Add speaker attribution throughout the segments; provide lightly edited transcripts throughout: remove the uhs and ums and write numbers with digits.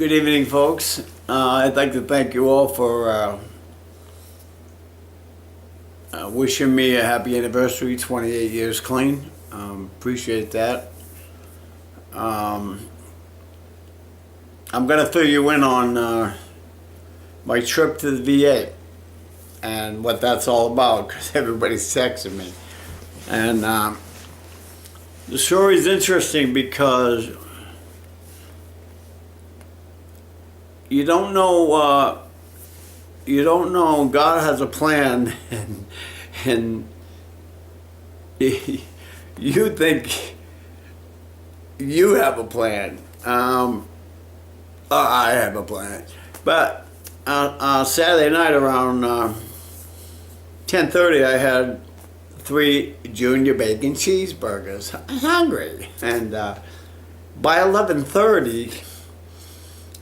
Speaker 1: Good evening, folks. I'd like to thank you all for wishing me a happy anniversary, 28 years clean. Appreciate that. I'm going to fill you in on my trip to the VA and what that's all about, because everybody's texting me. And the story is interesting because you don't know God has a plan, and you think you have a plan. I have a plan. But Saturday night around 10:30, I had 3 junior bacon cheeseburgers. I'm hungry. And by 11:30,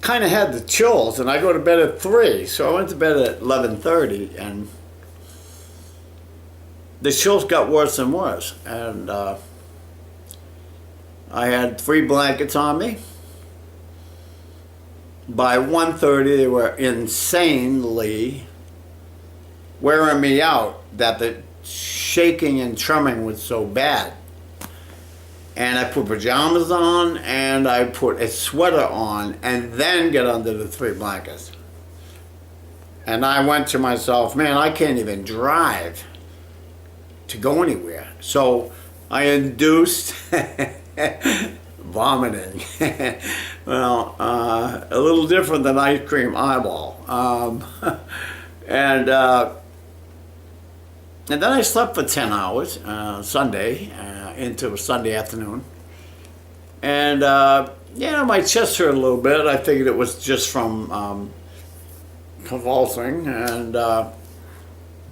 Speaker 1: kind of had the chills, and I go to bed at 3. So I went to bed at 11:30, and the chills got worse and worse. And I had 3 blankets on me. By 1:30, they were insanely wearing me out, that the shaking and trembling was so bad. And I put pajamas on, and I put a sweater on, and then get under the 3 blankets. And I went to myself, man, I can't even drive to go anywhere. So I induced vomiting. Well, a little different than ice cream eyeball. And then I slept for 10 hours, Sunday, into Sunday afternoon. And, my chest hurt a little bit. I figured it was just from convulsing. And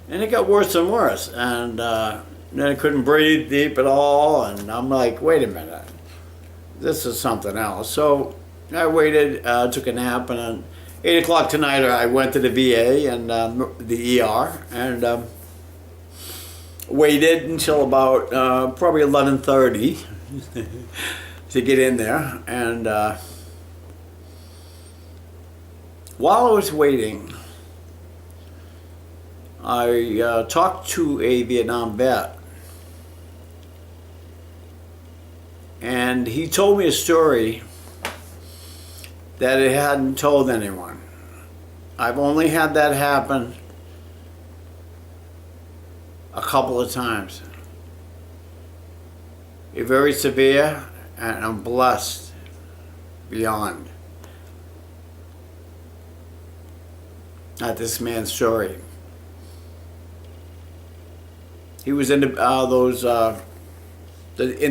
Speaker 1: it got worse and worse. And then I couldn't breathe deep at all. And I'm like, wait a minute. This is something else. So I waited, took a nap, and then 8 o'clock tonight I went to the VA and the ER, and waited until about probably 11:30 to get in there. And while I was waiting, I talked to a Vietnam vet, and he told me a story that he hadn't told anyone. I've only had that happen a couple of times. It's very severe, and I'm blessed beyond at this man's story. He was in in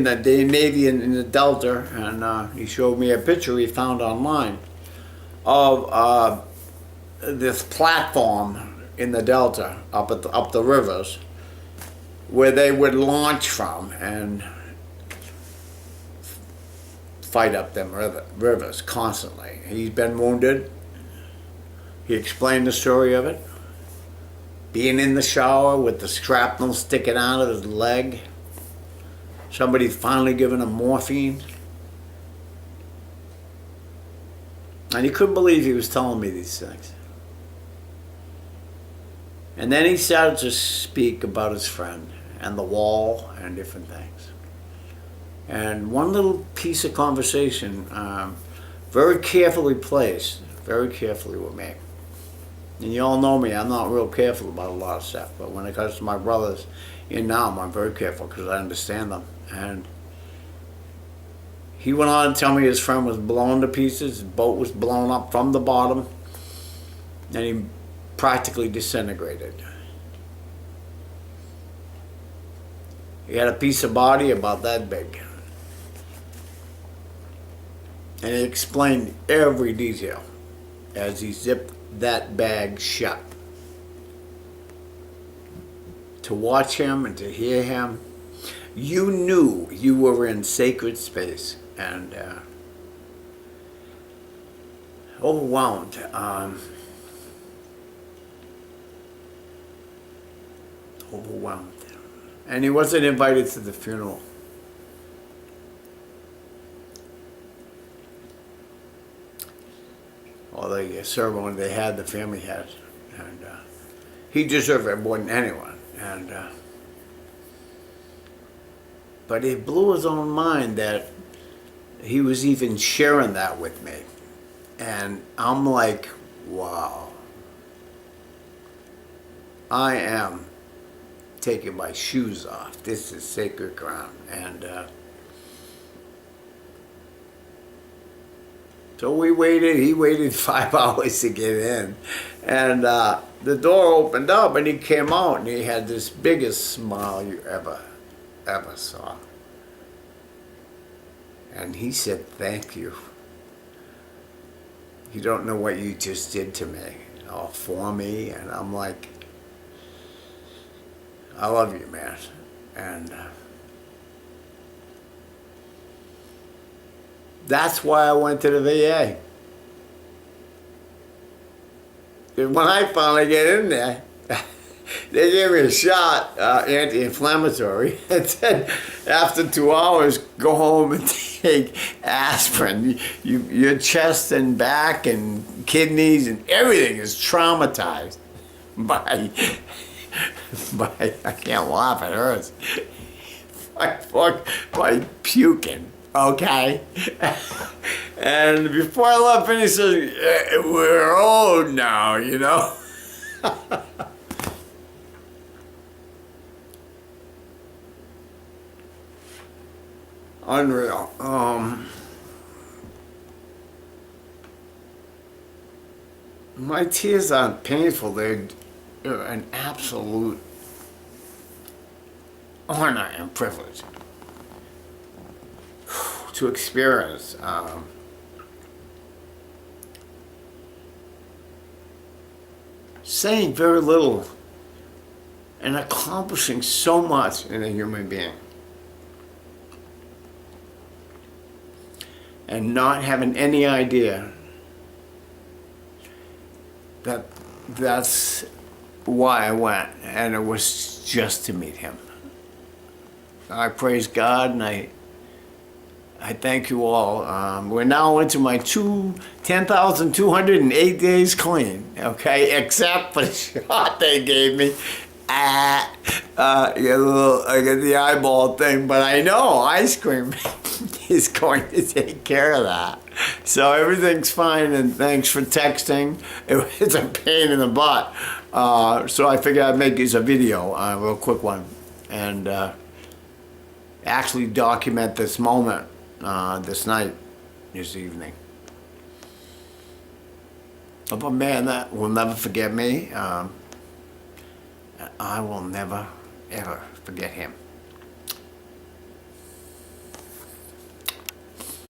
Speaker 1: the Navy in the Delta, and he showed me a picture he found online of this platform in the Delta up the rivers, where they would launch from and fight up them rivers constantly. He's been wounded. He explained the story of it. Being in the shower with the shrapnel sticking out of his leg. Somebody finally given him morphine. And he couldn't believe he was telling me these things. And then he started to speak about his friend and the wall and different things. And one little piece of conversation, very carefully placed, very carefully with me. And you all know me, I'm not real careful about a lot of stuff, but when it comes to my brothers in Nam, I'm very careful because I understand them. And he went on to tell me his friend was blown to pieces, his boat was blown up from the bottom, and he practically disintegrated. He had a piece of body about that big. And he explained every detail as he zipped that bag shut. To watch him and to hear him, you knew you were in sacred space, and overwhelmed. Overwhelmed. And he wasn't invited to the funeral. or the ceremony they had, the family had. And he deserved it more than anyone. And but it blew his own mind that he was even sharing that with me. And I'm like, wow. I am taking my shoes off. This is sacred ground. And so we waited. He waited 5 hours to get in. And the door opened up and he came out and he had this biggest smile you ever saw. And he said, thank you. You don't know what you just did to me, or for me. And I'm like, I love you, man. And that's why I went to the VA. And when I finally get in there, they gave me a shot, anti-inflammatory, and said after 2 hours, go home and take aspirin. Your chest and back and kidneys and everything is traumatized by I can't laugh, it hurts, by puking, okay? And before I left, he said, we're old now, you know? Unreal. My tears aren't painful. They're an absolute honor and privilege to experience. Saying very little and accomplishing so much in a human being. And not having any idea that that's why I went, and it was just to meet him. I praise God, and I thank you all. We're now into my 10,208 days clean, okay, except for the shot they gave me. I get the eyeball thing, but I know ice cream is going to take care of that. So everything's fine, and thanks for texting. It's a pain in the butt. So I figured I'd make this a video, a real quick one, and actually document this moment this evening. Of a man that will never forget me. I will never, ever forget him.